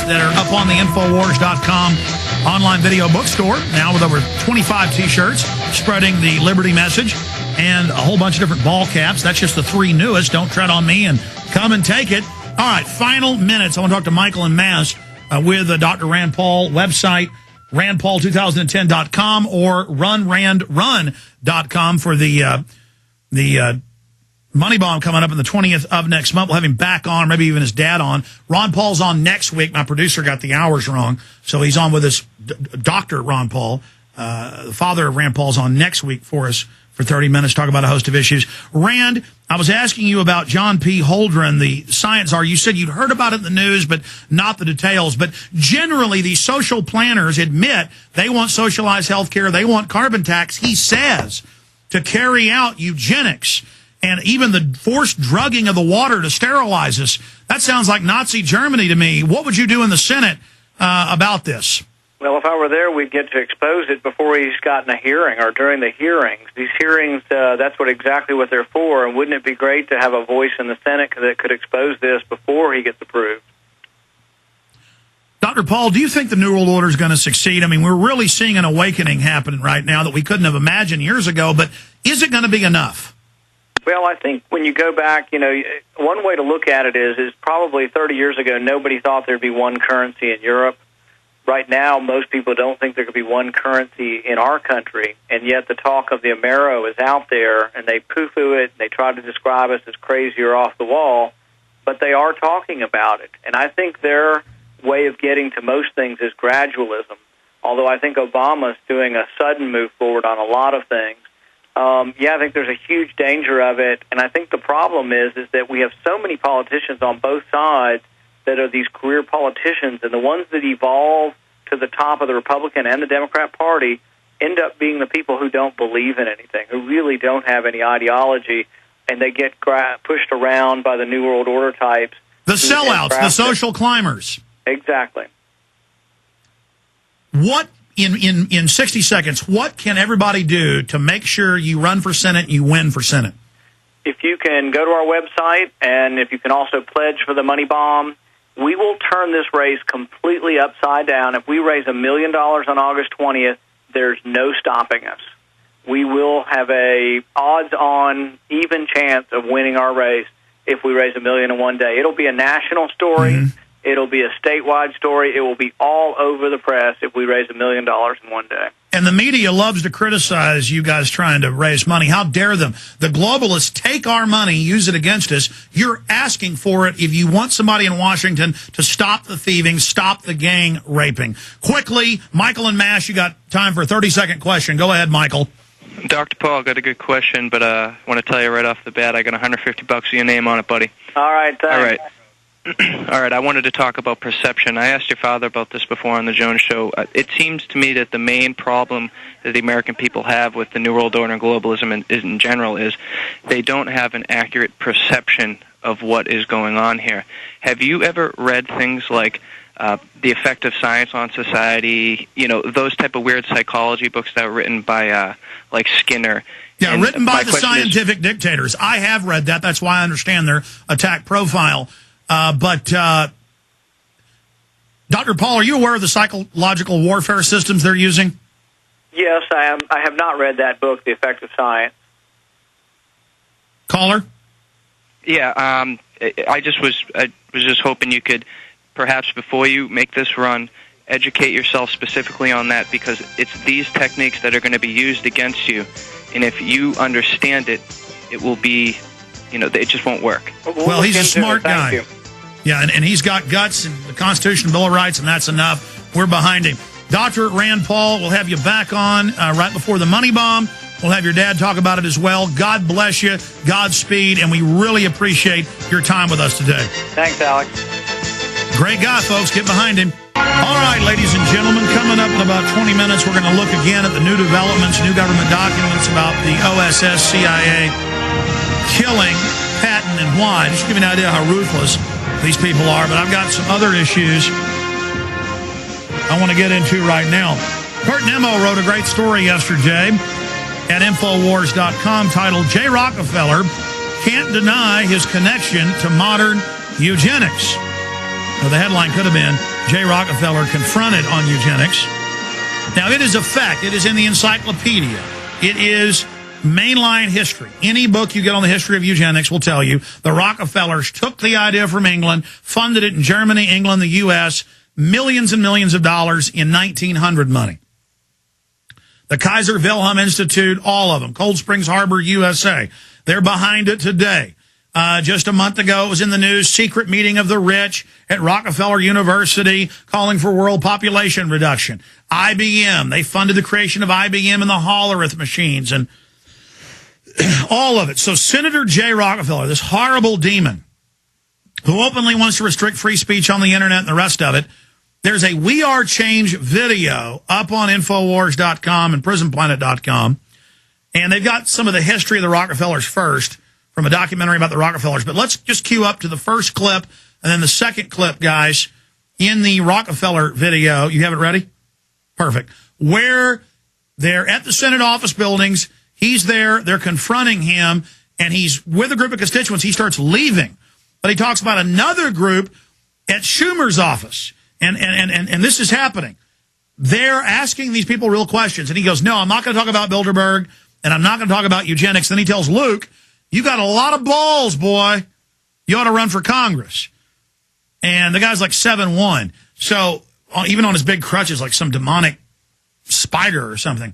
that are up on the Infowars.com online video bookstore, now with over 25 T-shirts spreading the liberty message and a whole bunch of different ball caps. That's just the 3 newest. Don't tread on me and come and take it. All right, final minutes. I want to talk to Michael and Mass with Dr. Rand Paul website, randpaul2010.com or runrandrun.com for the Money Bomb coming up on the 20th of next month. We'll have him back on, maybe even his dad on. Ron Paul's on next week. My producer got the hours wrong, so he's on with us. Dr. Ron Paul, the father of Rand Paul's on next week for us for 30 minutes, talk about a host of issues. Rand, I was asking you about John P. Holdren, the science czar. You said you'd heard about it in the news, but not the details. But generally, these social planners admit they want socialized health care. They want carbon tax, he says, to carry out eugenics and even the forced drugging of the water to sterilize us. That sounds like Nazi Germany to me. What would you do in the Senate about this? Well, if I were there, we'd get to expose it before he's gotten a hearing or during the hearings. These hearings, that's exactly what they're for. And wouldn't it be great to have a voice in the Senate that could expose this before he gets approved? Dr. Paul, do you think the New World Order is going to succeed? I mean, we're really seeing an awakening happening right now that we couldn't have imagined years ago, but is it going to be enough? Well, I think when you go back, one way to look at it is probably 30 years ago, nobody thought there'd be one currency in Europe. Right now, most people don't think there could be one currency in our country, and yet the talk of the Amero is out there, and they poo-poo it, and they try to describe us as crazy or off the wall, but they are talking about it. And I think their way of getting to most things is gradualism, although I think Obama's doing a sudden move forward on a lot of things. I think there's a huge danger of it, and I think the problem is that we have so many politicians on both sides that are these career politicians, and the ones that evolve to the top of the Republican and the Democrat Party end up being the people who don't believe in anything, who really don't have any ideology, and they get pushed around by the New World Order types. The sellouts, the social climbers. Exactly. What, in 60 seconds, what can everybody do to make sure you run for Senate and you win for Senate? If you can go to our website, and if you can also pledge for the Money Bomb, we will turn this race completely upside down. If we raise $1 million on August 20th, there's no stopping us. We will have a odds-on even chance of winning our race if we raise $1 million in one day. It'll be a national story. Mm-hmm. It'll be a statewide story. It will be all over the press if we raise $1 million in one day. And the media loves to criticize you guys trying to raise money. How dare them? The globalists take our money, use it against us. You're asking for it if you want somebody in Washington to stop the thieving, stop the gang raping. Quickly, Michael and Mash, you got time for a 30-second question. Go ahead, Michael. Dr. Paul, got a good question, but I want to tell you right off the bat, I got $150 with your name on it, buddy. All right, thanks. All right. All right, I wanted to talk about perception. I asked your father about this before on the Jones Show. It seems to me that the main problem that the American people have with the New World Order and globalism in general is they don't have an accurate perception of what is going on here. Have you ever read things like The Effect of Science on Society, those type of weird psychology books that were written by like Skinner? Yeah, and written by the scientific dictators. I have read that. That's why I understand their attack profile. But Dr. Paul, are you aware of the psychological warfare systems they're using? Yes, I am. I have not read that book, The Effect of Science. Caller? Yeah, I was just hoping you could, perhaps before you make this run, educate yourself specifically on that, because it's these techniques that are going to be used against you, and if you understand it, it will be, it just won't work. Well, he's a smart guy. Yeah, and he's got guts and the Constitution, Bill of Rights, and that's enough. We're behind him. Dr. Rand Paul, we'll have you back on right before the Money Bomb. We'll have your dad talk about it as well. God bless you. Godspeed. And we really appreciate your time with us today. Thanks, Alex. Great guy, folks. Get behind him. All right, ladies and gentlemen, coming up in about 20 minutes, we're going to look again at the new developments, new government documents about the OSS CIA killing Patton and why. Just to give you an idea how ruthless these people are. But I've got some other issues I want to get into right now. Kurt Nemo wrote a great story yesterday at Infowars.com titled, Jay Rockefeller Can't Deny His Connection to Modern Eugenics. Now, the headline could have been, J. Rockefeller confronted on eugenics. Now, it is a fact. It is in the encyclopedia. It is mainline history. Any book you get on the history of eugenics will tell you the Rockefellers took the idea from England, funded it in Germany, England, the U.S., millions and millions of dollars in 1900 money. The Kaiser Wilhelm Institute, all of them. Cold Springs Harbor, USA. They're behind it today. Just a month ago, it was in the news, secret meeting of the rich at Rockefeller University calling for world population reduction. IBM, they funded the creation of IBM and the Hollerith machines and all of it. So Senator J. Rockefeller, this horrible demon who openly wants to restrict free speech on the internet and the rest of it, there's a We Are Change video up on Infowars.com and PrisonPlanet.com, and they've got some of the history of the Rockefellers first from a documentary about the Rockefellers. But let's just cue up to the first clip and then the second clip, guys, in the Rockefeller video. You have it ready? Perfect. Where they're at the Senate office buildings, he's there, they're confronting him, and he's with a group of constituents. He starts leaving. But he talks about another group at Schumer's office. And this is happening. They're asking these people real questions. And he goes, no, I'm not going to talk about Bilderberg, and I'm not going to talk about eugenics. Then he tells Luke, you got a lot of balls, boy. You ought to run for Congress. And the guy's like 7'1". So even on his big crutches, like some demonic spider or something.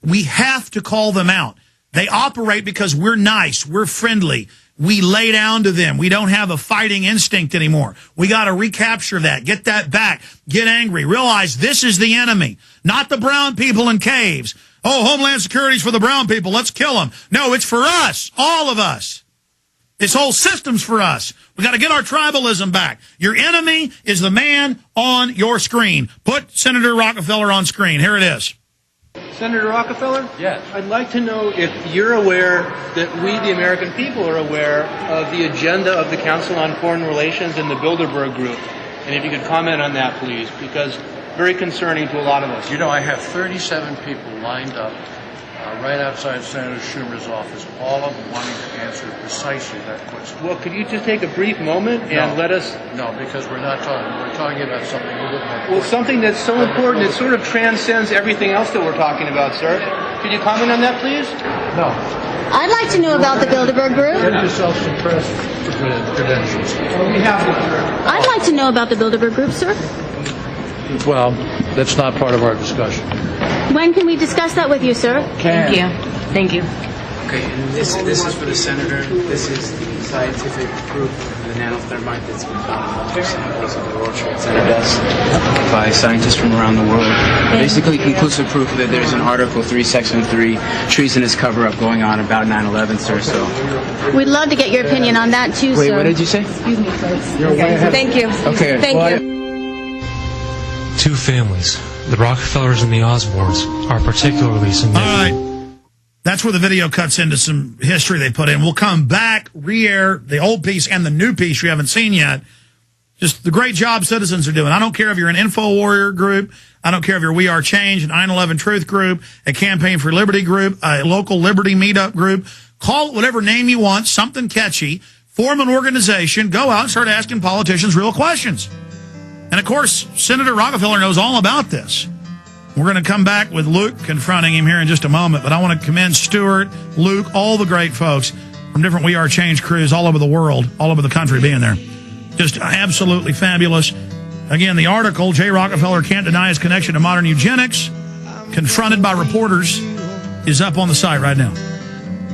We have to call them out. They operate because we're nice, we're friendly, we lay down to them. We don't have a fighting instinct anymore. We got to recapture that, get that back, get angry, realize this is the enemy, not the brown people in caves. Oh, Homeland Security's for the brown people, let's kill them. No, it's for us, all of us. This whole system's for us. We got to get our tribalism back. Your enemy is the man on your screen. Put Senator Rockefeller on screen. Here it is. Senator Rockefeller? Yes. I'd like to know if you're aware that we, the American people, are aware of the agenda of the Council on Foreign Relations and the Bilderberg Group. And if you could comment on that, please, because very concerning to a lot of us. You know, I have 37 people lined up right outside Senator Schumer's office, all of them wanting to answer precisely that question. Well, could you just take a brief moment and let us... No, because we're not talking. We're talking about something a little more important. Well, something that's so important, it sort of transcends everything else that we're talking about, sir. Could you comment on that, please? No. I'd like to know about the Bilderberg Group. Get yourself some press credentials. Well, we have them, sir. I'd like to know about the Bilderberg Group, sir. Well, that's not part of our discussion. When can we discuss that with you, sir? Can. Thank you. Thank you. Okay, and this is for the senator. This is the scientific proof of the nanothermite that's been found in multiple samples of the World Trade Center dust by scientists from around the world. Basically, conclusive proof that there's an Article 3, Section 3 treasonous cover-up going on about 9/11, sir. So We'd love to get your opinion on that, too, wait, sir. what did you say? Excuse me, please. Okay. Thank you. Okay. Thank you. Two families, the Rockefellers and the Osborns, are particularly significant. All right. That's where the video cuts into some history they put in. We'll come back, re-air the old piece and the new piece you haven't seen yet. Just the great job citizens are doing. I don't care if you're an Info Warrior group. I don't care if you're We Are Change, an 9/11 Truth group, a Campaign for Liberty group, a local Liberty meetup group. Call it whatever name you want, something catchy. Form an organization. Go out and start asking politicians real questions. And, of course, Senator Rockefeller knows all about this. We're going to come back with Luke confronting him here in just a moment, but I want to commend Stuart, Luke, all the great folks from different We Are Change crews all over the world, all over the country being there. Just absolutely fabulous. Again, the article, J. Rockefeller Can't Deny His Connection to Modern Eugenics, confronted by reporters, is up on the site right now.